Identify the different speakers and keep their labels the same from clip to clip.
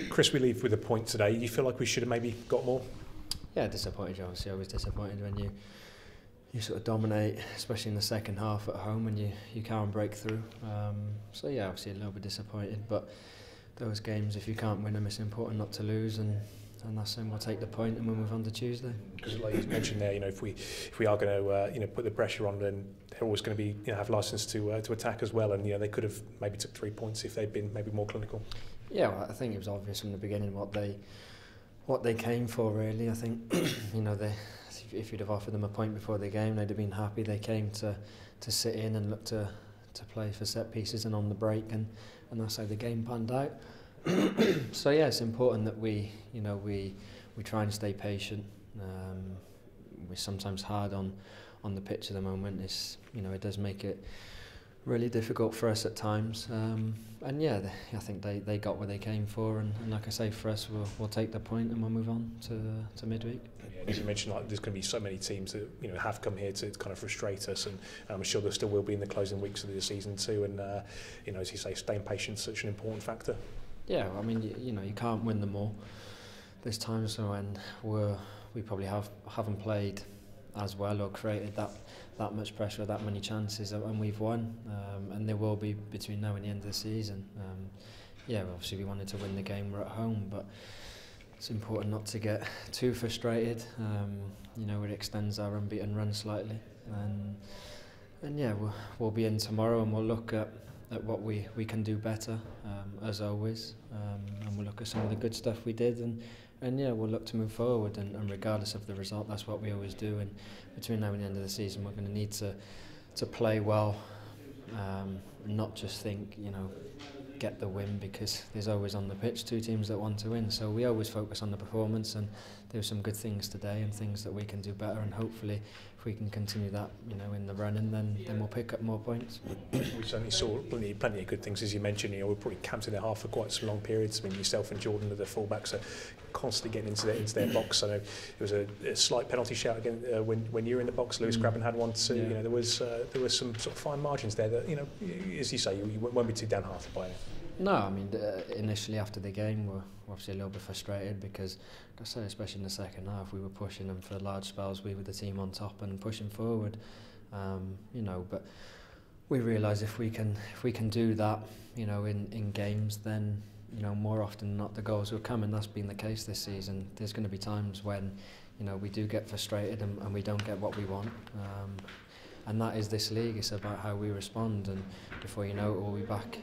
Speaker 1: Chris, we leave with a point today. You feel like we should have maybe got more?
Speaker 2: Yeah, disappointed. Obviously, always disappointed when you sort of dominate, especially in the second half at home, and you can't break through. So yeah, obviously a little bit disappointed. But those games, if you can't win them, it's important not to lose, and that's when we'll take the point and we'll move on to Tuesday.
Speaker 1: Because like you mentioned there, if we are going to put the pressure on, then they're always going to be have license to attack as well, and they could have maybe took 3 points if they'd been maybe more clinical.
Speaker 2: Yeah, well, I think it was obvious from the beginning what they came for. Really, I think if you'd have offered them a point before the game, they'd have been happy. They came to sit in and look to play for set pieces and on the break, and that's how the game panned out. So yeah, it's important that we try and stay patient. We're sometimes hard on the pitch at the moment. It does make it really difficult for us at times. And yeah, I think they got what they came for, and like I say, for us, we'll take the point and we'll move on to midweek.
Speaker 1: Yeah, as you mentioned, there's going to be so many teams that have come here to kind of frustrate us, and I'm sure there still will be in the closing weeks of the season too. And as you say, staying patient is such an important factor.
Speaker 2: Yeah, I mean, you can't win them all. There's times when we probably haven't played as well or created that much pressure, that many chances, and we've won. And there will be between now and the end of the season. Obviously we wanted to win the game. We're at home, but it's important not to get too frustrated. It extends our unbeaten run slightly, and yeah, we'll be in tomorrow and we'll look at what we can do better, as always, and we'll look at some of the good stuff we did, and yeah, we'll look to move forward, and regardless of the result, that's what we always do. And between now and the end of the season, we're going to need to play well, not just think get the win, because there's always on the pitch two teams that want to win. So we always focus on the performance, and there's some good things today and things that we can do better, and hopefully if we can continue that in the running, then we'll pick up more points.
Speaker 1: We certainly saw plenty of good things, as you mentioned. We're probably camped in their half for quite some long periods. I mean, yourself and Jordan are the fullbacks are constantly getting into their box. I know there was a slight penalty shout again when you were in the box. Lewis Grabban had one too.
Speaker 2: Yeah.
Speaker 1: There was some sort of fine margins there that as you say, you won't be too downhearted by it.
Speaker 2: No, I mean, initially after the game, we're obviously a little bit frustrated because, like I say, especially in the second half, we were pushing them for large spells. We were the team on top and pushing forward, but we realise if we can do that, in games, then more often than not the goals will come, and that's been the case this season. There's going to be times when we do get frustrated and we don't get what we want. And that is this league. It's about how we respond, and before you know it, we'll be back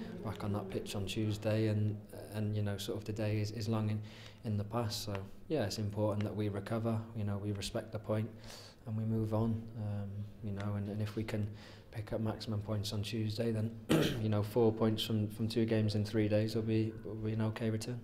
Speaker 2: on that pitch on Tuesday, and sort of the day is long in the past. So yeah, it's important that we recover. We respect the point, and we move on. And if we can pick up maximum points on Tuesday, then 4 points from 2 games in 3 days will be an okay return.